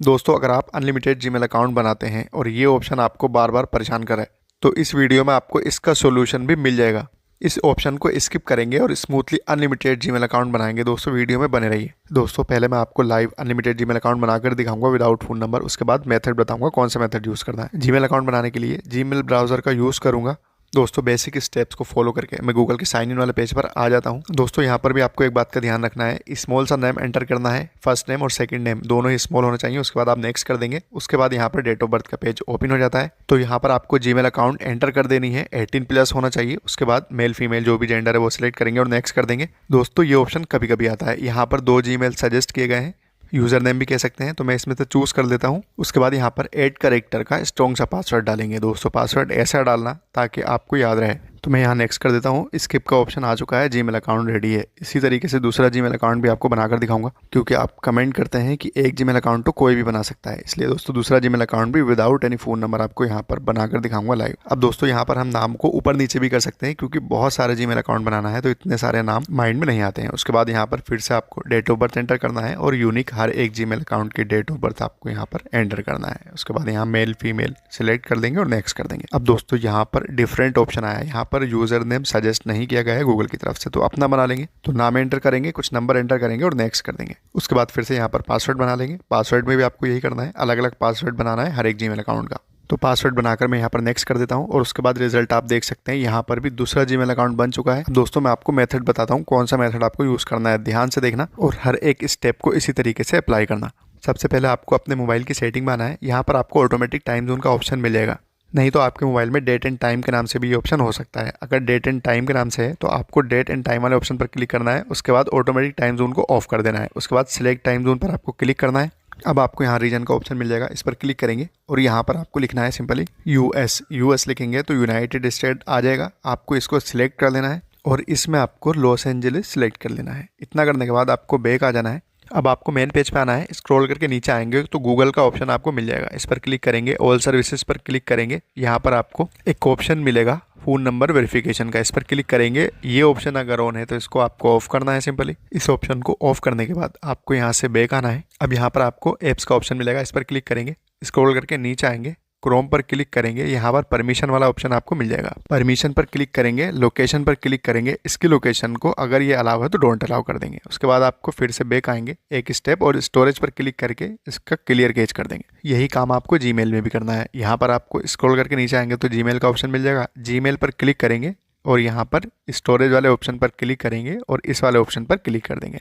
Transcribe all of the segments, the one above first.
दोस्तों, अगर आप अनलिमिटेड जीमेल अकाउंट बनाते हैं और ये ऑप्शन आपको बार बार परेशान करे तो इस वीडियो में आपको इसका सॉल्यूशन भी मिल जाएगा। इस ऑप्शन को स्किप करेंगे और स्मूथली अनलिमिटेड जीमेल अकाउंट बनाएंगे। दोस्तों, वीडियो में बने रहिए। दोस्तों, पहले मैं आपको लाइव अनलिमिटेड जीमेल अकाउंट बनाकर दिखाऊंगा विदाउट फ़ोन नंबर। उसके बाद मेथड बताऊंगा कौन सा मेथड यूज़ करना है। जीमेल अकाउंट बनाने के लिए जीमेल ब्राउज़र का यूज़ करूंगा। दोस्तों, बेसिक स्टेप्स को फॉलो करके मैं गूगल के साइन इन वाले पेज पर आ जाता हूं। दोस्तों, यहां पर भी आपको एक बात का ध्यान रखना है, स्मॉल सा नेम एंटर करना है। फर्स्ट नेम और सेकंड नेम दोनों ही स्मॉल होना चाहिए। उसके बाद आप नेक्स्ट कर देंगे। उसके बाद यहां पर डेट ऑफ बर्थ का पेज ओपन हो जाता है। तो यहां पर आपको जीमेल अकाउंट एंटर कर देनी है, 18+ होना चाहिए। उसके बाद मेल फीमेल जो भी जेंडर है वो सिलेक्ट करेंगे और नेक्स्ट कर देंगे। दोस्तों, ये ऑप्शन कभी कभी आता है। यहाँ पर 2 जीमेल सजेस्ट किए गए हैं, यूज़र नेम भी कह सकते हैं, तो मैं इसमें से चूज़ कर लेता हूँ। उसके बाद यहाँ पर 8 कैरेक्टर का स्ट्रॉन्ग सा पासवर्ड डालेंगे। दोस्तों, पासवर्ड ऐसा डालना ताकि आपको याद रहे। तो मैं यहाँ नेक्स्ट कर देता हूँ। स्किप का ऑप्शन आ चुका है, जीमेल अकाउंट रेडी है। इसी तरीके से दूसरा जीमेल अकाउंट भी आपको बनाकर दिखाऊंगा, क्योंकि आप कमेंट करते हैं कि एक जीमेल अकाउंट तो कोई भी बना सकता है। इसलिए दोस्तों, दूसरा जीमेल अकाउंट भी विदाउट एनी फ़ोन नंबर आपको यहाँ पर बनाकर दिखाऊंगा लाइव। अब दोस्तों, यहाँ पर हम नाम को ऊपर नीचे भी कर सकते हैं, क्योंकि बहुत सारे जीमेल अकाउंट बनाना है तो इतने सारे नाम माइंड में नहीं आते हैं। उसके बाद यहाँ पर फिर से आपको डेट ऑफ बर्थ एंटर करना है और यूनिक हर एक जीमेल अकाउंट की डेट ऑफ बर्थ आपको यहाँ पर एंटर करना है। उसके बाद यहाँ मेल फीमेल सिलेक्ट कर देंगे और नेक्स्ट कर देंगे। अब दोस्तों, यहाँ पर डिफरेंट ऑप्शन आया है। यहाँ पर यूजर नेम सजेस्ट नहीं किया गया है गूगल की तरफ से, तो अपना बना लेंगे। तो नाम एंटर करेंगे, कुछ नंबर एंटर करेंगे और नेक्स्ट कर देंगे। उसके बाद फिर से यहाँ पर पासवर्ड बना लेंगे। पासवर्ड में भी आपको यही करना है, अलग अलग पासवर्ड बनाना है हर एक जीमेल अकाउंट का। तो पासवर्ड बनाकर मैं यहाँ पर नेक्स्ट कर देता हूँ और उसके बाद रिजल्ट आप देख सकते हैं। यहाँ पर भी दूसरा जीमेल अकाउंट बन चुका है। दोस्तों, मैं आपको मेथड बताता हूँ कौन सा मेथड आपको यूज़ करना है। ध्यान से देखना और हर एक स्टेप को इसी तरीके से अप्लाई करना। सबसे पहले आपको अपने मोबाइल की सेटिंग में आना है। यहाँ पर आपको ऑटोमेटिक टाइम जोन का ऑप्शन मिलेगा, नहीं तो आपके मोबाइल में डेट एंड टाइम के नाम से भी ये ऑप्शन हो सकता है। अगर डेट एंड टाइम के नाम से है तो आपको डेट एंड टाइम वाले ऑप्शन पर क्लिक करना है। उसके बाद ऑटोमेटिक टाइम जोन को ऑफ कर देना है। उसके बाद सिलेक्ट टाइम जोन पर आपको क्लिक करना है। अब आपको यहाँ रीजन का ऑप्शन मिल जाएगा, इस पर क्लिक करेंगे और यहाँ पर आपको लिखना है सिंपली यूएस लिखेंगे तो यूनाइटेड स्टेट आ जाएगा। आपको इसको सिलेक्ट कर लेना है और इसमें आपको लॉस एंजलिस सिलेक्ट कर लेना है। इतना करने के बाद आपको बैक आ जाना है। अब आपको मेन पेज पे आना है। स्क्रॉल करके नीचे आएंगे तो गूगल का ऑप्शन आपको मिल जाएगा, इस पर क्लिक करेंगे। ऑल सर्विसेज पर क्लिक करेंगे। यहाँ पर आपको एक ऑप्शन मिलेगा फ़ोन नंबर वेरिफिकेशन का, इस पर क्लिक करेंगे। ये ऑप्शन अगर ऑन है तो इसको आपको ऑफ करना है सिंपली। इस ऑप्शन को ऑफ करने के बाद आपको यहाँ से बैक आना है। अब यहाँ पर आपको एप्स का ऑप्शन मिलेगा, इस पर क्लिक करेंगे। स्क्रॉल करके नीचे आएंगे, क्रोम पर क्लिक करेंगे। यहाँ पर परमिशन वाला ऑप्शन आपको मिल जाएगा। परमिशन पर क्लिक करेंगे, लोकेशन पर क्लिक करेंगे। इसकी लोकेशन को अगर ये अलाउ है तो डोंट अलाउ कर देंगे। उसके बाद आपको फिर से बैक आएंगे एक स्टेप और स्टोरेज पर क्लिक करके इसका क्लियर कैच कर देंगे। यही काम आपको जीमेल में भी करना है। यहाँ पर आपको स्क्रॉल करके नीचे आएंगे तो जीमेल का ऑप्शन मिल जाएगा। जीमेल पर क्लिक करेंगे और यहाँ पर स्टोरेज वाले ऑप्शन पर क्लिक करेंगे और इस वाले ऑप्शन पर क्लिक कर देंगे।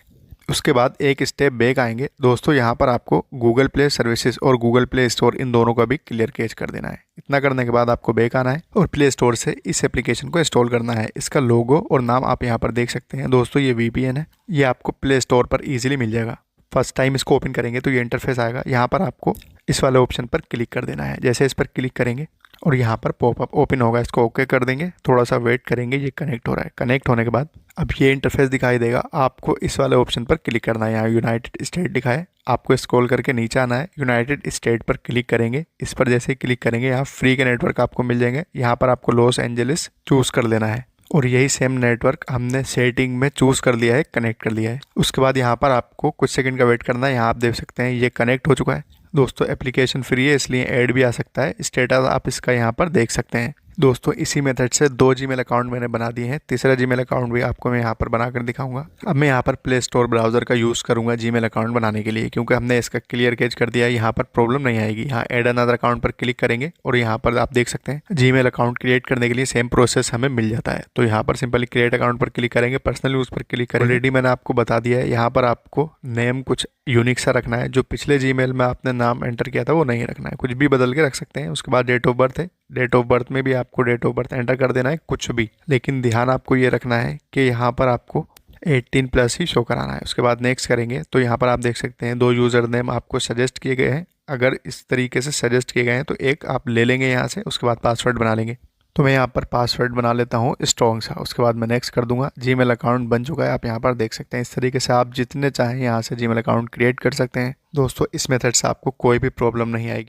उसके बाद एक स्टेप बैक आएंगे। दोस्तों, यहाँ पर आपको गूगल प्ले सर्विसेज और गूगल प्ले स्टोर इन दोनों का भी क्लियर कैच कर देना है। इतना करने के बाद आपको बैक आना है और प्ले स्टोर से इस एप्लीकेशन को इंस्टॉल करना है। इसका लोगो और नाम आप यहाँ पर देख सकते हैं। दोस्तों, ये VPN है, ये आपको प्ले स्टोर पर ईजिली मिल जाएगा। फर्स्ट टाइम इसको ओपन करेंगे तो ये इंटरफेस आएगा। यहाँ पर आपको इस वाले ऑप्शन पर क्लिक कर देना है। जैसे इस पर क्लिक करेंगे और यहाँ पर पॉपअप ओपन होगा, इसको ओके कर देंगे। थोड़ा सा वेट करेंगे, ये कनेक्ट हो रहा है। कनेक्ट होने के बाद अब ये इंटरफेस दिखाई देगा। आपको इस वाले ऑप्शन पर क्लिक करना है। यहाँ यूनाइटेड स्टेट लिखा है, आपको स्क्रॉल करके नीचे आना है। यूनाइटेड स्टेट पर क्लिक करेंगे। इस पर जैसे ही क्लिक करेंगे यहाँ फ्री के नेटवर्क आपको मिल जाएंगे। यहाँ पर आपको लॉस एंजलिस चूज़ कर लेना है और यही सेम नेटवर्क हमने सेटिंग में चूज़ कर लिया है, कनेक्ट कर लिया है। उसके बाद यहाँ पर आपको कुछ सेकंड का वेट करना है। यहाँ आप देख सकते हैं ये कनेक्ट हो चुका है। दोस्तों, एप्लीकेशन फ्री है इसलिए ऐड भी आ सकता है। स्टेटस आप इसका यहाँ पर देख सकते हैं। दोस्तों, इसी मेथड से 2 जीमेल अकाउंट मैंने बना दिए हैं। तीसरा जीमेल अकाउंट भी आपको मैं यहाँ पर बनाकर दिखाऊंगा। अब मैं यहाँ पर प्ले स्टोर ब्राउजर का यूज़ करूँगा जीमेल अकाउंट बनाने के लिए, क्योंकि हमने इसका क्लियर कैच कर दिया है। यहाँ पर प्रॉब्लम नहीं आएगी। यहाँ ऐड अनदर अकाउंट पर क्लिक करेंगे और यहाँ पर आप देख सकते हैं जीमेल अकाउंट क्रिएट करने के लिए सेम प्रोसेस हमें मिल जाता है। तो यहाँ पर सिंपली क्रिएट अकाउंट पर क्लिक करेंगे, पर्सनल यूज़ पर क्लिक करेंगे। ऑलरेडी मैंने आपको बता दिया है। यहाँ पर आपको नेम कुछ यूनिक सा रखना है। जो पिछले जीमेल में आपने नाम एंटर किया था वो नहीं रखना है, कुछ भी बदल के रख सकते हैं। उसके बाद डेट ऑफ बर्थ है, डेट ऑफ बर्थ में भी आपको डेट ऑफ बर्थ एंटर कर देना है कुछ भी, लेकिन ध्यान आपको ये रखना है कि यहाँ पर आपको 18+ ही शो कराना है। उसके बाद नेक्स्ट करेंगे तो यहाँ पर आप देख सकते हैं 2 यूज़र नेम आपको सजेस्ट किए गए हैं। अगर इस तरीके से सजेस्ट किए गए हैं तो एक आप ले लेंगे यहाँ से। उसके बाद पासवर्ड बना लेंगे। तो मैं यहाँ पर पासवर्ड बना लेता हूँ स्ट्रॉन्ग सा। उसके बाद मैं नेक्स्ट कर दूंगा। जीमेल अकाउंट बन चुका है, आप यहाँ पर देख सकते हैं। इस तरीके से आप जितने चाहें यहाँ से जीमेल अकाउंट क्रिएट कर सकते हैं। दोस्तों, इस मेथड से आपको कोई भी प्रॉब्लम नहीं आएगी।